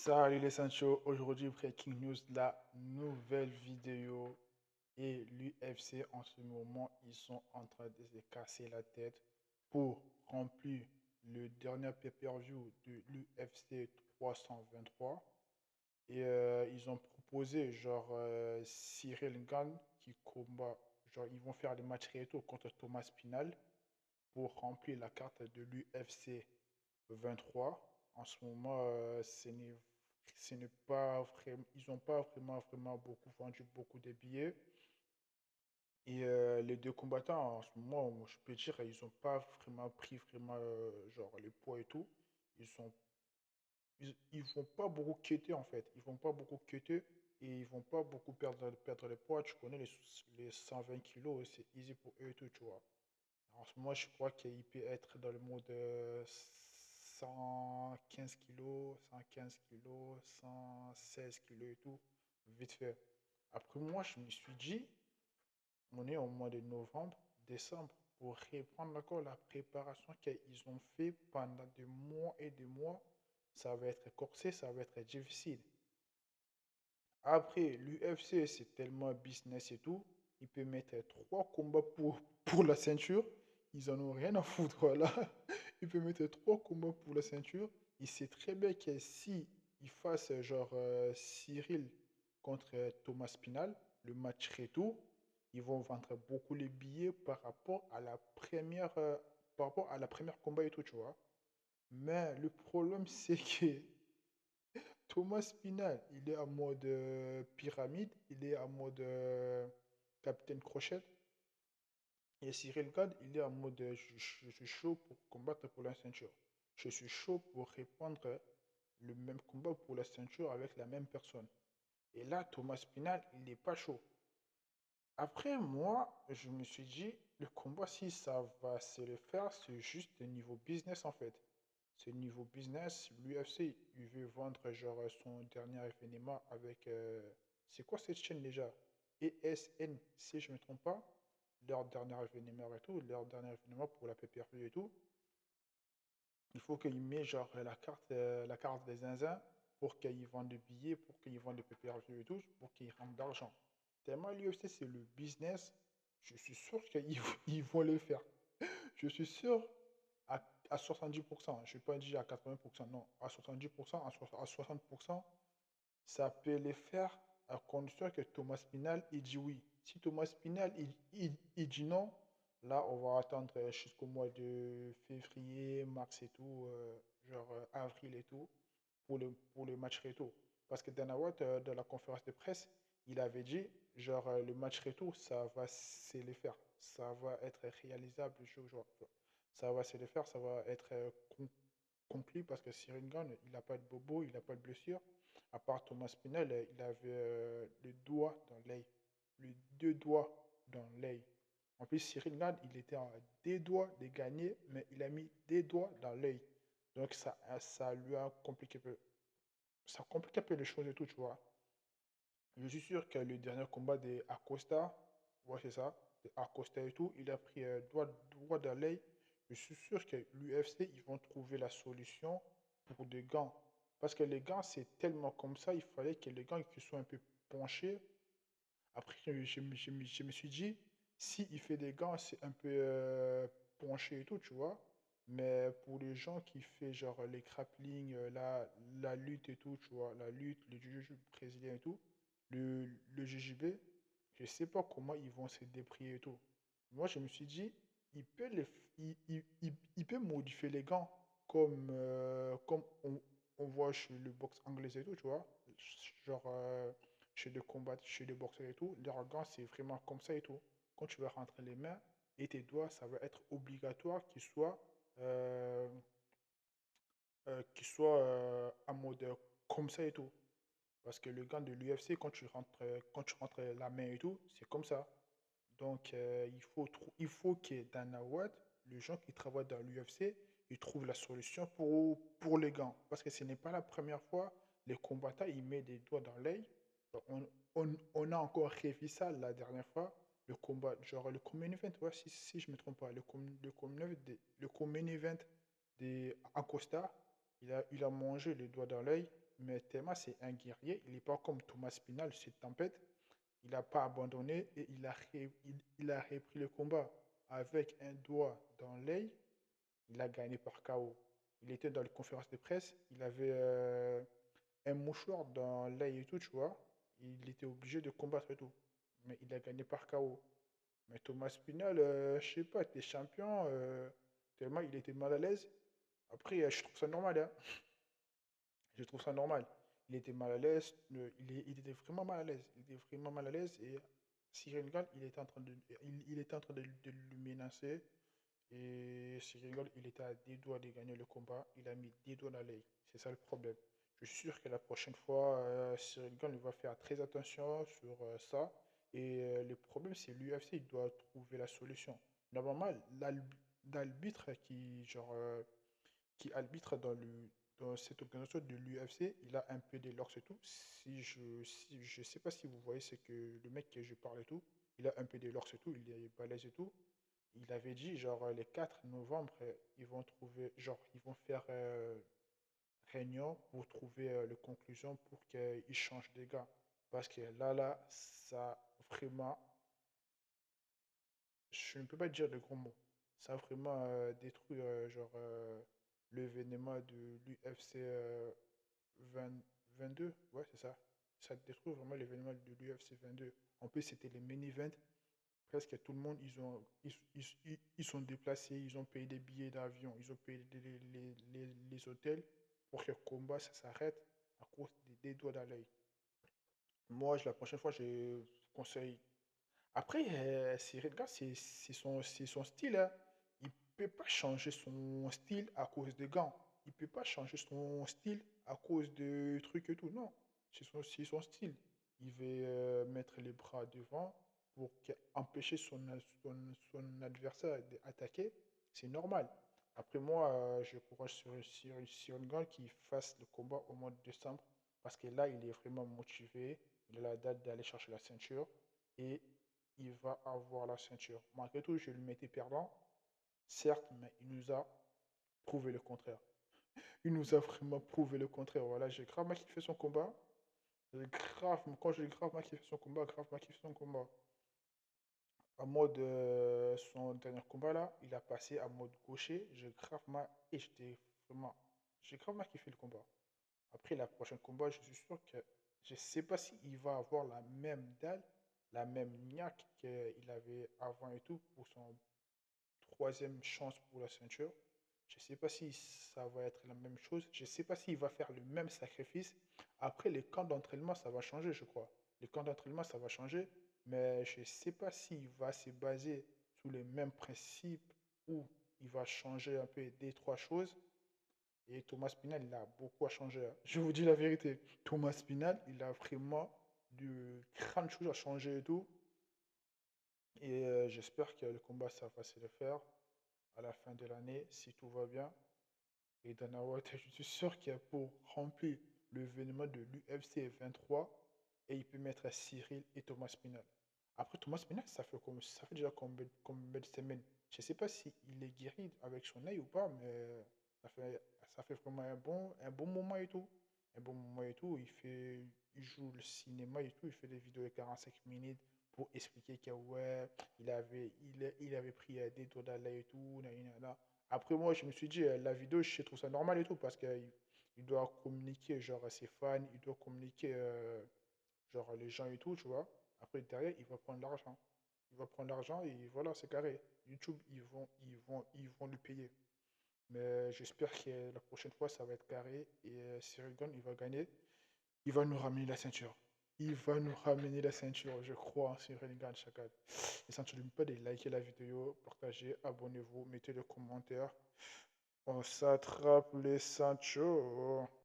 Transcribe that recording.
Salut les Sancho, aujourd'hui Breaking News, la nouvelle vidéo et l'UFC en ce moment, ils sont en train de se casser la tête pour remplir le dernier pay-per-view de l'UFC 323 et ils ont proposé Cyril Gane qui combat, genre ils vont faire les matchs réto contre Thomas Spinal pour remplir la carte de l'UFC 23. En ce moment, ce n'est pas vraiment, ils n'ont pas vraiment beaucoup vendu beaucoup de billets. Et les deux combattants, en ce moment, je peux dire, ils n'ont pas vraiment pris vraiment genre les poids et tout. Ils sont, ils vont pas beaucoup quitter en fait. Ils vont pas beaucoup quitter et ils vont pas beaucoup perdre les poids. Tu connais les 120 kilos, c'est easy pour eux et tout, tu vois. En ce moment, je crois qu'il peut être dans le mode 115 kilos, 115 kilos, 116 kilos et tout, vite fait. Après, moi, je me suis dit, on est au mois de novembre, décembre, pour reprendre encore la préparation qu'ils ont fait pendant des mois et des mois. Ça va être corsé, ça va être difficile. Après, l'UFC, c'est tellement business et tout. Il peut mettre trois combats pour la ceinture. Ils en ont rien à foutre, voilà. Il peut mettre trois combats pour la ceinture. Il sait très bien que si il fasse Cyril contre Thomas Spinal, le match retour, ils vont vendre beaucoup les billets par rapport à la première combat et tout, tu vois. Mais le problème, c'est que Thomas Spinal, il est en mode pyramide, il est en mode Capitaine Crochet. Et Cyril Gade, il est en mode je suis chaud pour combattre pour la ceinture. Je suis chaud pour répondre le même combat pour la ceinture avec la même personne. Et là, Thomas Spinal, il n'est pas chaud. Après, moi, je me suis dit, le combat, si ça va se le faire, c'est juste niveau business en fait. C'est niveau business. L'UFC, il veut vendre son dernier événement avec. C'est quoi cette chaîne déjà? ESN, si je ne me trompe pas. Leur dernier événement et tout, leur dernier événement pour la PPV et tout. Il faut qu'ils mettent la carte des zinzins pour qu'ils vendent des billets, pour qu'ils vendent des PPV et tout, pour qu'ils rentrent d'argent. Tellement l'UFC, c'est le business, je suis sûr qu'ils ils vont le faire. Je suis sûr à 70%, je ne vais pas dire à 80%, non, à 70%, à 60%, ça peut les faire à condition que Thomas Spinal il dit oui. Si Thomas Spinal il dit non, là on va attendre jusqu'au mois de février, mars et tout, avril et tout, pour le match retour. Parce que Dana White, dans la conférence de presse, il avait dit, le match retour, ça va se le faire. Ça va être réalisable le jour. Ça va se le faire, ça va être conclu parce que Cyril Gane, il n'a pas de bobo, il n'a pas de blessure. À part Thomas Pinel, il avait le doigt dans l'œil. Les deux doigts dans l'œil. En plus, Cyril Gane, il était à des doigts de gagner, mais il a mis des doigts dans l'œil. Donc ça lui a compliqué un peu. Ça complique un peu les choses et tout, tu vois. Je suis sûr que le dernier combat de Acosta, ouais, c'est ça, de Acosta et tout, il a pris droit dans l'œil. Je suis sûr que l'UFC, ils vont trouver la solution pour des gants. Parce que les gants, c'est tellement comme ça, il fallait que les gants qui soient un peu penchés. Après, je me suis dit, si il fait des gants, c'est un peu penché et tout, tu vois. Mais pour les gens qui font genre les grapplings, la lutte et tout, tu vois, la lutte, le jiu-jitsu brésilien et tout, le JJB, je sais pas comment ils vont se débrouiller et tout. Moi, je me suis dit, il peut modifier les gants comme on voit chez le boxe anglais et tout, tu vois. Genre, chez les combats, chez les boxeurs et tout, leurs gants, c'est vraiment comme ça et tout. Quand tu vas rentrer les mains et tes doigts, ça va être obligatoire euh, qu'ils soient en mode comme ça et tout. Parce que le gant de l'UFC, quand tu rentres la main et tout, c'est comme ça. Donc, il faut que Dana White, les gens qui travaillent dans l'UFC, ils trouvent la solution pour les gants. Parce que ce n'est pas la première fois, les combattants, ils mettent des doigts dans l'œil. On a encore revu ça la dernière fois. Le combat, genre le common event, ouais, si je ne me trompe pas, le common event de Acosta, il a mangé les doigts dans l'œil. Mais Thelma, c'est un guerrier. Il n'est pas comme Thomas Spinal, cette tempête. Il n'a pas abandonné et il a repris le combat avec un doigt dans l'œil. Il a gagné par KO. Il était dans les conférences de presse. Il avait un mouchoir dans l'œil et tout, tu vois. Il était obligé de combattre et tout. Mais il a gagné par KO. Mais Thomas Spinal, je sais pas, t'es champion, tellement il était mal à l'aise. Après, je trouve ça normal, hein. Je trouve ça normal. Il était mal à l'aise, il était vraiment mal à l'aise. Il était vraiment mal à l'aise et Cyril Gall, il était en train de le menacer. Et Cyril Gall, il était à des doigts de gagner le combat. Il a mis des doigts dans l'œil. C'est ça le problème. Je suis sûr que la prochaine fois, Cyril Gall il va faire très attention sur ça. Et le problème, c'est l'UFC, il doit trouver la solution. Normalement, l'arbitre qui arbitre dans cette organisation de l'UFC, il a un peu des lords et tout. Si je sais pas si vous voyez, c'est que le mec que je parle et tout, il a un peu des lords et tout, il est balèze et tout. Il avait dit, genre, les 4 novembre, ils vont trouver, genre, ils vont faire réunion pour trouver les conclusions pour qu'ils changent des gars. Parce que là, ça vraiment, je ne peux pas dire de gros mots. Ça a vraiment détruit, l'événement de l'UFC 22. Ouais, c'est ça. Ça détruit vraiment l'événement de l'UFC 22. En plus, c'était les main events. Presque tout le monde, ils sont déplacés, ils ont payé des billets d'avion, ils ont payé les hôtels pour que le combat ça s'arrête à cause des doigts dans l'œil. Moi, la prochaine fois, je conseille. Après, Cyril Gars, c'est son style, hein. Il ne peut pas changer son style à cause des gants. Il ne peut pas changer son style à cause de trucs et tout. Non, c'est son style. Il veut mettre les bras devant pour empêcher son adversaire d'attaquer. C'est normal. Après, moi, je courage sur une gars qui fasse le combat au mois de décembre parce que là, il est vraiment motivé. Il a la date d'aller chercher la ceinture et il va avoir la ceinture. Malgré tout, je le mettais perdant, certes, mais il nous a prouvé le contraire. Il nous a vraiment prouvé le contraire. Voilà, j'ai grave mal kiffé son combat. Quand j'ai grave mal kiffé son combat, grave mal kiffé son combat. En mode, son dernier combat là, il a passé en mode gaucher. J'ai grave mal kiffé le combat. Après, la prochaine combat, je suis sûr que je sais pas s'il va avoir la même dalle, la même niaque qu'il avait avant et tout pour son troisième chance pour la ceinture. Je ne sais pas si ça va être la même chose. Je ne sais pas s'il va faire le même sacrifice. Après, les camps d'entraînement, ça va changer, je crois. Les camps d'entraînement, ça va changer. Mais je ne sais pas s'il va se baser sur les mêmes principes ou il va changer un peu des trois choses. Et Thomas Pinal, il a beaucoup à changer, hein. Je vous dis la vérité. Thomas Pinal, il a vraiment de grandes choses à changer et tout. Et j'espère que le combat, ça va se le faire à la fin de l'année, si tout va bien. Et Dana White, je suis sûr qu'il y a pour remplir l'événement de l'UFC 23 et il peut mettre Cyril et Thomas Pinal. Après, Thomas Pinal, ça fait déjà combien de semaines? Je ne sais pas s'il est guéri avec son œil ou pas, mais ça fait vraiment un bon moment et tout. Un bon moment et tout. Il joue le cinéma et tout. Il fait des vidéos de 45 minutes pour expliquer que ouais, il avait pris des doigts dans l'œil et tout. Nanana. Après, moi, je me suis dit, la vidéo, je trouve ça normal et tout, parce qu'il il doit communiquer, genre, à ses fans, il doit communiquer, genre, les gens et tout, tu vois. Après, derrière, il va prendre l'argent. Il va prendre l'argent et voilà, c'est carré. YouTube, ils vont lui payer. Mais j'espère que la prochaine fois, ça va être carré et Cyril Gane, il va gagner. Il va nous ramener la ceinture. Il va nous ramener la ceinture, je crois en Cyril Gane, Chacal. Et sans n'oubliez pas de liker la vidéo, partager, abonnez-vous, mettez des commentaires. On s'attrape les ceintures.